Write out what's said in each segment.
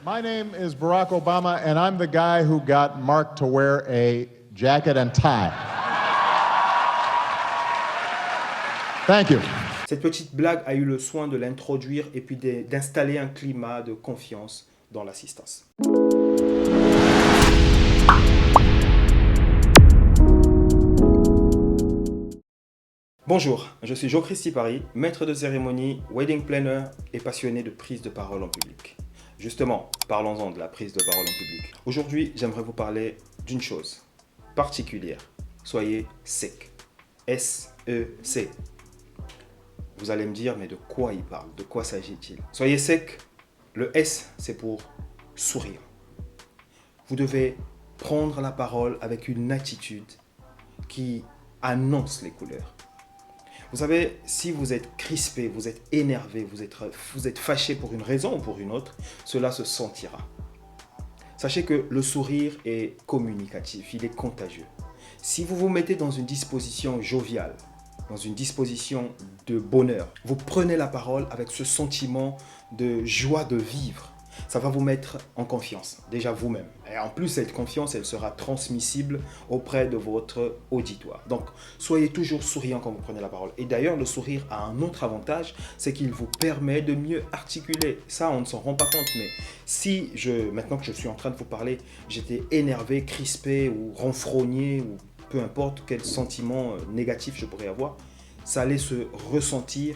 My name is Barack Obama, and I'm the guy who got Mark to wear a jacket and tie. Thank you. Cette petite blague a eu le soin de l'introduire et puis d'installer un climat de confiance dans l'assistance. Bonjour, je suis Jo-Christy Paris, maître de cérémonie, wedding planner et passionné de prise de parole en public. Justement, parlons-en de la prise de parole en public. Aujourd'hui, j'aimerais vous parler d'une chose particulière. Soyez sec. S-E-C. Vous allez me dire, mais de quoi il parle? De quoi s'agit-il? Soyez sec. Le S, c'est pour sourire. Vous devez prendre la parole avec une attitude qui annonce les couleurs. Vous savez, si vous êtes crispé, vous êtes énervé, vous êtes fâché pour une raison ou pour une autre, cela se sentira. Sachez que le sourire est communicatif, il est contagieux. Si vous vous mettez dans une disposition joviale, dans une disposition de bonheur, vous prenez la parole avec ce sentiment de joie de vivre, ça va vous mettre en confiance, déjà vous-même. Et en plus, cette confiance, elle sera transmissible auprès de votre auditoire. Donc, soyez toujours souriant quand vous prenez la parole. Et d'ailleurs, le sourire a un autre avantage, c'est qu'il vous permet de mieux articuler. Ça, on ne s'en rend pas compte, mais si maintenant que je suis en train de vous parler, j'étais énervé, crispé ou renfrogné, ou peu importe quel sentiment négatif je pourrais avoir, ça allait se ressentir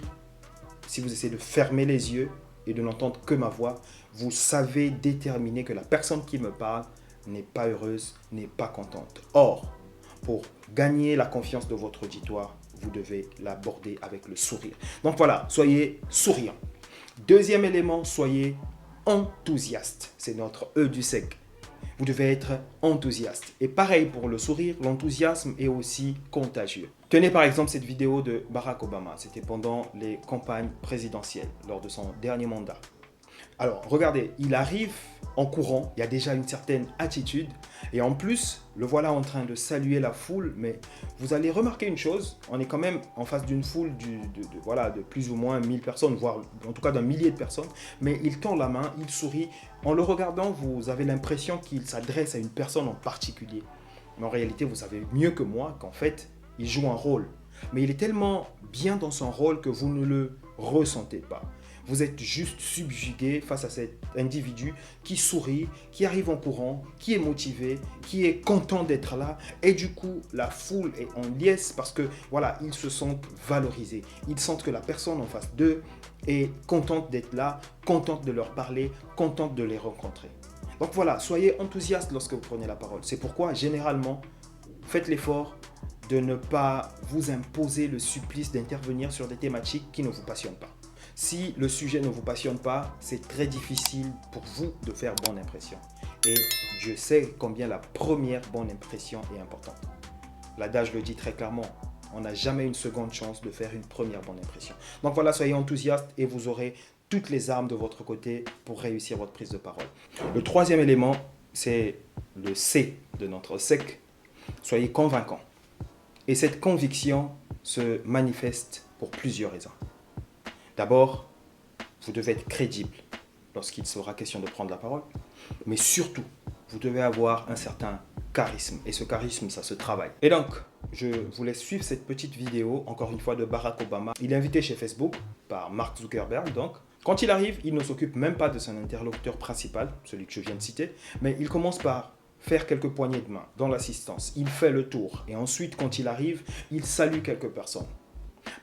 si vous essayez de fermer les yeux et de n'entendre que ma voix. Vous savez déterminer que la personne qui me parle n'est pas heureuse, n'est pas contente. Or, pour gagner la confiance de votre auditoire, vous devez l'aborder avec le sourire. Donc voilà, soyez souriant. Deuxième élément, soyez enthousiaste. C'est notre E du sec. Vous devez être enthousiaste. Et pareil pour le sourire, l'enthousiasme est aussi contagieux. Tenez par exemple cette vidéo de Barack Obama. C'était pendant les campagnes présidentielles, lors de son dernier mandat. Alors, regardez, il arrive en courant, il y a déjà une certaine attitude. Et en plus, le voilà en train de saluer la foule. Mais vous allez remarquer une chose, on est quand même en face d'une foule de plus ou moins 1000 personnes, voire en tout cas d'un millier de personnes. Mais il tend la main, il sourit. En le regardant, vous avez l'impression qu'il s'adresse à une personne en particulier. Mais en réalité, vous savez mieux que moi qu'en fait, il joue un rôle. Mais il est tellement bien dans son rôle que vous ne le ressentez pas. Vous êtes juste subjugué face à cet individu qui sourit, qui arrive en courant, qui est motivé, qui est content d'être là. Et du coup, la foule est en liesse parce que voilà, ils se sentent valorisés. Ils sentent que la personne en face d'eux est contente d'être là, contente de leur parler, contente de les rencontrer. Donc voilà, soyez enthousiaste lorsque vous prenez la parole. C'est pourquoi, généralement, faites l'effort de ne pas vous imposer le supplice d'intervenir sur des thématiques qui ne vous passionnent pas. Si le sujet ne vous passionne pas, c'est très difficile pour vous de faire bonne impression. Et Dieu sait combien la première bonne impression est importante. L'adage le dit très clairement, on n'a jamais une seconde chance de faire une première bonne impression. Donc voilà, soyez enthousiaste et vous aurez toutes les armes de votre côté pour réussir votre prise de parole. Le troisième élément, c'est le C de notre SEC. Soyez convaincant. Et cette conviction se manifeste pour plusieurs raisons. D'abord, vous devez être crédible lorsqu'il sera question de prendre la parole. Mais surtout, vous devez avoir un certain charisme. Et ce charisme, ça se travaille. Et donc, je vous laisse suivre cette petite vidéo, encore une fois, de Barack Obama. Il est invité chez Facebook par Mark Zuckerberg. Donc, quand il arrive, il ne s'occupe même pas de son interlocuteur principal, celui que je viens de citer. Mais il commence par faire quelques poignées de main dans l'assistance. Il fait le tour. Et ensuite, quand il arrive, il salue quelques personnes.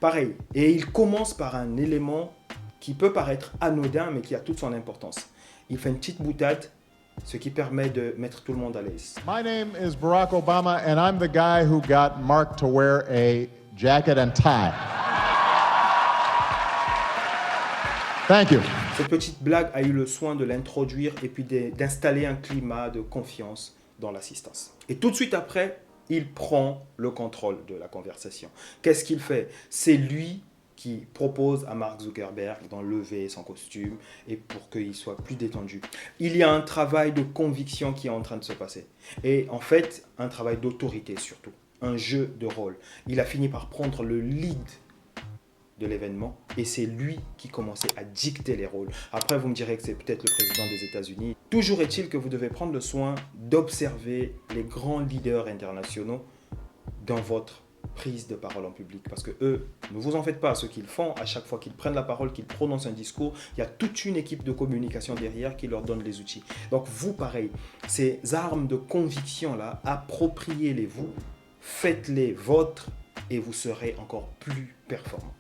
Pareil, et il commence par un élément qui peut paraître anodin, mais qui a toute son importance. Il fait une petite boutade, ce qui permet de mettre tout le monde à l'aise. My name is Barack Obama, and I'm the guy who got Mark to wear a jacket and tie. Thank you. Cette petite blague a eu le soin de l'introduire et puis d'installer un climat de confiance dans l'assistance. Et tout de suite après, il prend le contrôle de la conversation. Qu'est-ce qu'il fait? C'est lui qui propose à Mark Zuckerberg d'enlever son costume et pour qu'il soit plus détendu. Il y a un travail de conviction qui est en train de se passer. Et en fait, un travail d'autorité surtout. Un jeu de rôle. Il a fini par prendre le lead de l'événement et c'est lui qui commençait à dicter les rôles. Après, vous me direz que c'est peut-être le président des États-Unis. Toujours est-il que vous devez prendre le soin d'observer les grands leaders internationaux dans votre prise de parole en public. Parce que eux, ne vous en faites pas, ce qu'ils font, à chaque fois qu'ils prennent la parole, qu'ils prononcent un discours, il y a toute une équipe de communication derrière qui leur donne les outils. Donc vous, pareil, ces armes de conviction-là, appropriez-les-vous, faites-les vôtres et vous serez encore plus performant.